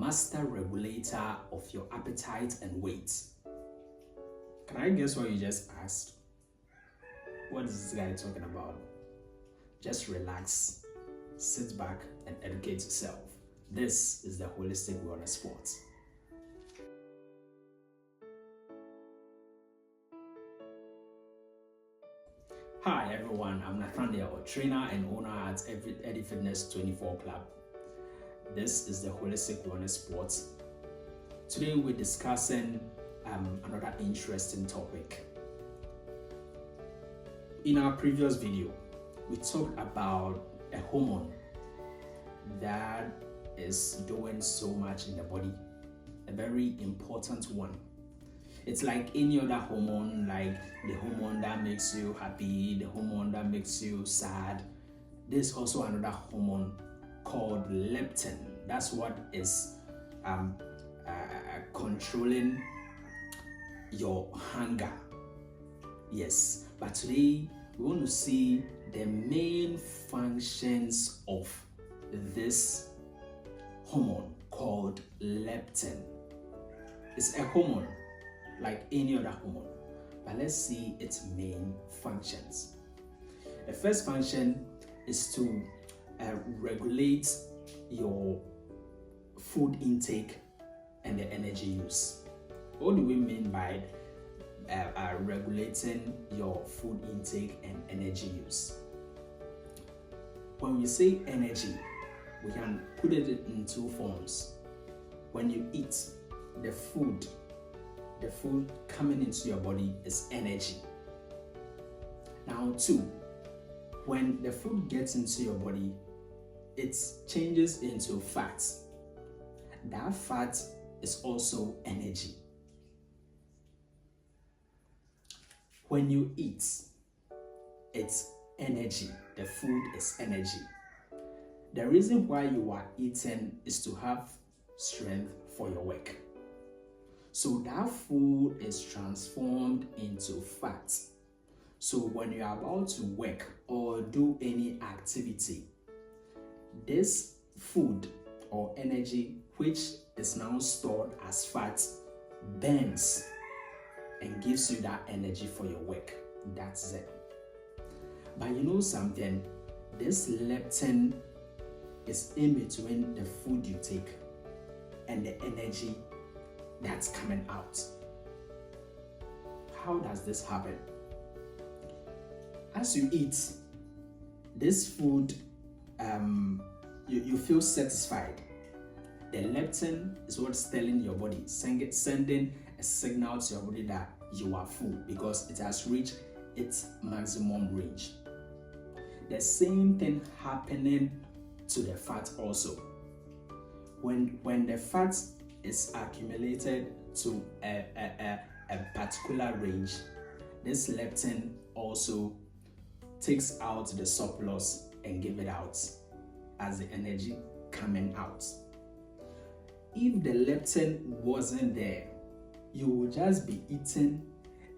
master regulator of your appetite and weight. Can I guess what you just asked? What is this guy talking about? Just relax, sit back, and educate yourself. This is the Holistic Wellness Sports. Hi everyone, I'm Nathaniel, trainer and owner at Eddie Fitness 24 Club. This is the Holistic Wellness Sports. Today we're discussing another interesting topic. In our previous video, we talked about a hormone that is doing so much in the body, a very important one. It's like any other hormone, like the hormone that makes you happy, the hormone that makes you sad. There's also another hormone called leptin. That's what is controlling your hunger. Yes, but today we want to see the main functions of this hormone called leptin. It's a hormone like any other hormone, but let's see its main functions. The first function is to regulate your food intake and the energy use. What do we mean by regulating your food intake and energy use? When we say energy, we can put it in two forms. When you eat, the food coming into your body is energy. Now two, when the food gets into your body, it changes into fat. That fat is also energy. When you eat, it's energy. The food is energy. The reason why you are eating is to have strength for your work. So that food is transformed into fat. So when you are about to work or do any activity, this food or energy, which is now stored as fat, burns and gives you that energy for your work. That's it. But you know something? This leptin is in between the food you take and the energy that's coming out. How does this happen? As you eat this food, you feel satisfied. The leptin is what's telling your body, sending a signal to your body that you are full because it has reached its maximum range. The same thing happening to the fat also. When the fat is accumulated to a particular range, this leptin also takes out the surplus and give it out as the energy coming out. If the leptin wasn't there, you would just be eating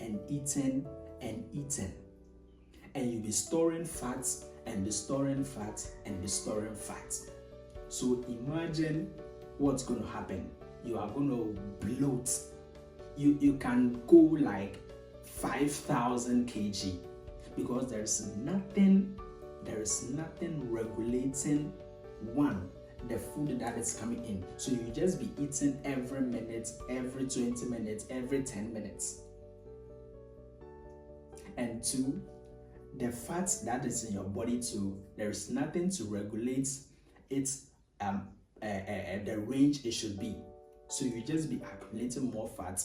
and eating and eating, and you'll be storing fat and be storing fat and be storing fat. So imagine what's going to happen. You are going to bloat. You can go like 5,000 kg because there is nothing regulating the food that is coming in. So you just be eating every minute, every 20 minutes, every 10 minutes. And two, the fat that is in your body too, there is nothing to regulate its the range it should be. So you just be accumulating more fat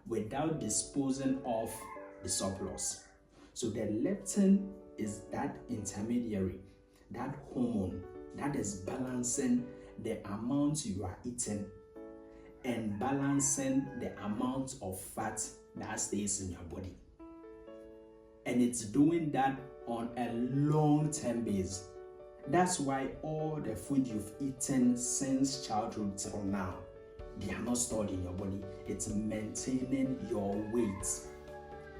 without disposing of the surplus. So the leptin is that intermediary, that hormone that is balancing the amount you are eating and balancing the amount of fat that stays in your body. And it's doing that on a long-term basis. That's why all the food you've eaten since childhood till now, they are not stored in your body. It's maintaining your weight.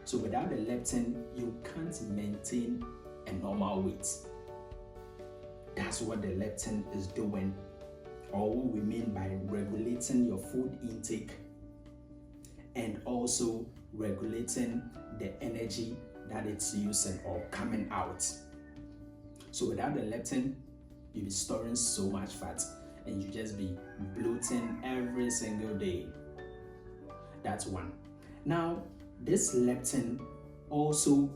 So without the leptin, you can't maintain a normal weight. That's what the leptin is doing, or what we mean by regulating regulating your food intake and also regulating the energy that it's using or coming out. So without the leptin, you'll be storing so much fat and you just be bloating every single day. That's one. Now, this leptin also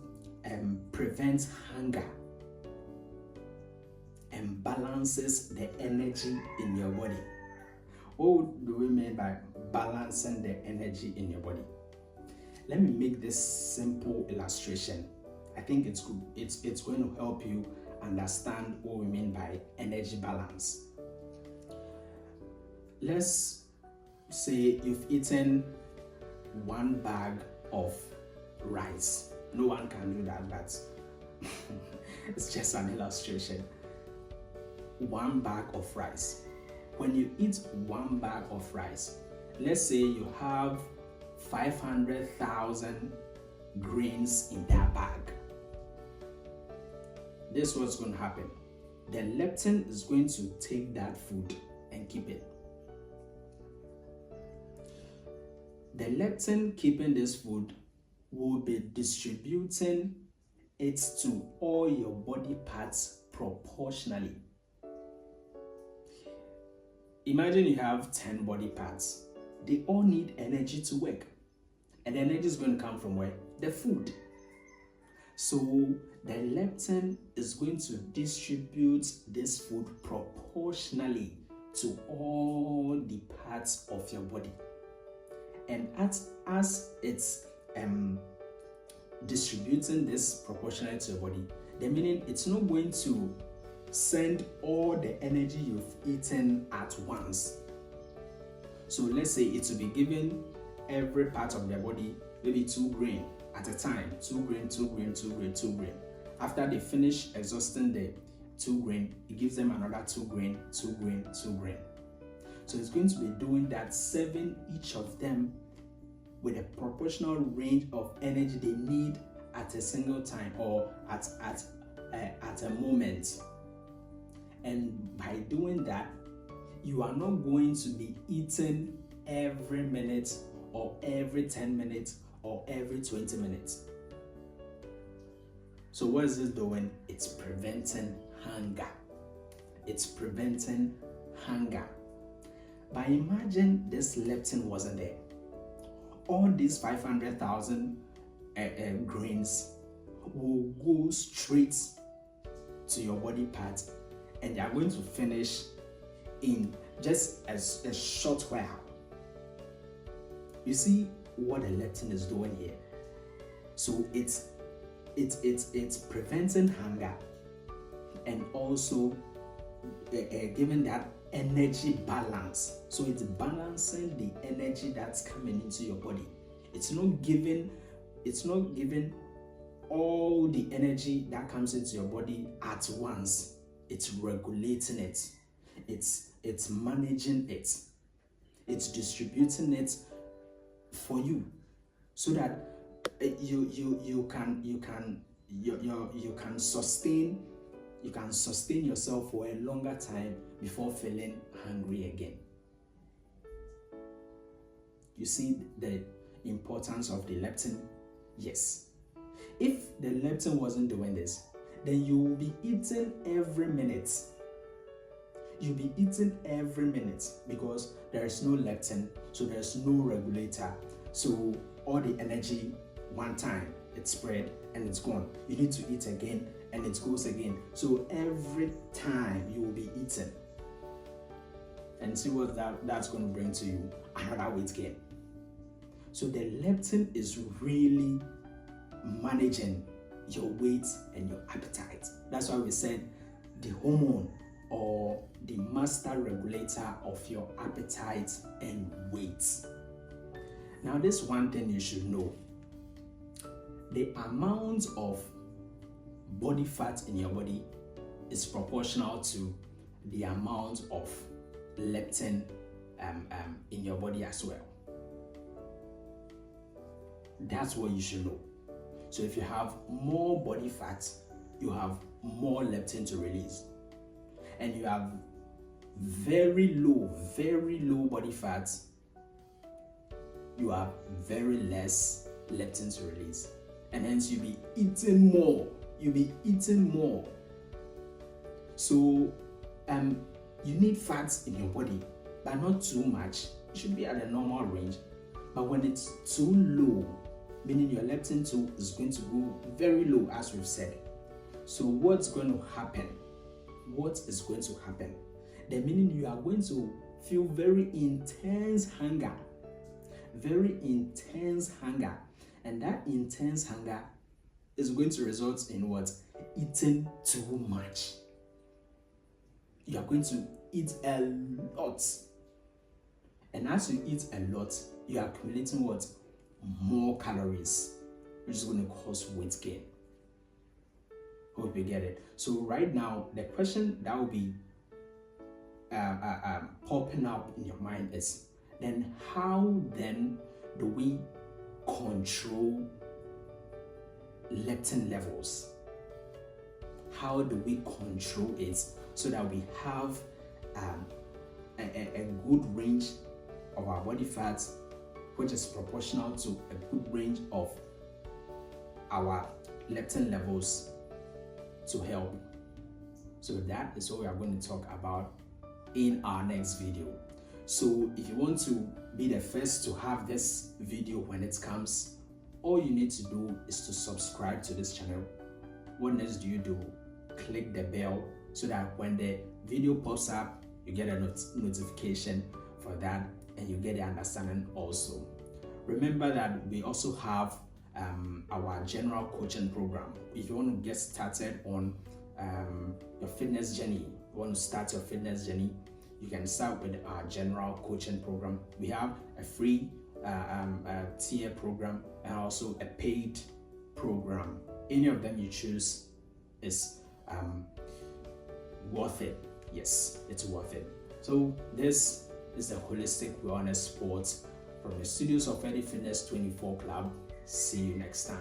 prevents hunger and balances the energy in your body. What do we mean by balancing the energy in your body? Let me make this simple illustration. I think it's good. It's going to help you understand what we mean by energy balance. Let's say you've eaten one bag of rice. No one can do that, but it's just an illustration. One bag of rice. When you eat one bag of rice, let's say you have 500,000 grains in that bag. This is what's going to happen. The leptin is going to take that food and keep it. The leptin keeping this food will be distributing it to all your body parts proportionally. Imagine you have 10 body parts. They all need energy to work. And the energy is going to come from where? The food. So the leptin is going to distribute this food proportionally to all the parts of your body. And as it's distributing this proportionally to your body, the meaning it's not going to send all the energy you've eaten at once. So let's say it will be giving every part of their body maybe 2 grain at a time. 2 grain, 2 grain, 2 grain, 2 grain. After they finish exhausting the 2 grain, it gives them another 2 grain, 2 grain, 2 grain. So it's going to be doing that, 7 each of them with a proportional range of energy they need at a single time or at a moment. And by doing that, you are not going to be eating every minute or every 10 minutes or every 20 minutes. So what is this doing? It's preventing hunger. It's preventing hunger. But imagine this leptin wasn't there. All these 500,000 grains will go straight to your body part and they are going to finish in just a short while. You see what the leptin is doing here? So it's preventing hunger and also giving that energy balance. So it's balancing the energy that's coming into your body. It's not giving all the energy that comes into your body at once. It's regulating it. It's managing it. It's distributing it for you so that you can sustain yourself for a longer time before feeling hungry again. You see the importance of the leptin? Yes. If the leptin wasn't doing this, then you will be eating every minute. You'll be eating every minute because there is no leptin, so there's no regulator. So all the energy one time it's spread and it's gone. You need to eat again and it goes again. So every time you will be eating. And see what that's going to bring to you? Another weight gain. So the leptin is really managing your weight and your appetite. That's why we said the hormone or the master regulator of your appetite and weight. Now, this one thing you should know. The amount of body fat in your body is proportional to the amount of leptin in your body as well. That's what you should know. So if you have more body fat, you have more leptin to release. And you have very low body fat, you have very less leptin to release, and hence you'll be eating more. So you need fats in your body, but not too much. It should be at a normal range. But when it's too low, meaning your leptin 2 is going to go very low, as we've said. So what's going to happen? What is going to happen? The meaning you are going to feel very intense hunger. And that intense hunger is going to result in what? Eating too much. You are going to eat a lot. And as you eat a lot, you are accumulating what? More calories, which is going to cause weight gain. Hope you get it. So right now, the question that will be popping up in your mind is, then how then do we control leptin levels? How do we control it so that we have a good range of our body fat, which is proportional to a good range of our leptin levels to help? So that is what we are going to talk about in our next video. So if you want to be the first to have this video when it comes, all you need to do is to subscribe to this channel. What next do you do? Click the bell so that when the video pops up, you get a notification for that, and you get the understanding also. Remember that we also have our general coaching program. If you want to get started on your fitness journey, you want to start your fitness journey, you can start with our general coaching program. We have a free tier program and also a paid program. Any of them you choose is worth it. Yes, it's worth it. So this is the Holistic Wellness Sports from the studios of Eddie Fitness 24 Club. See you next time.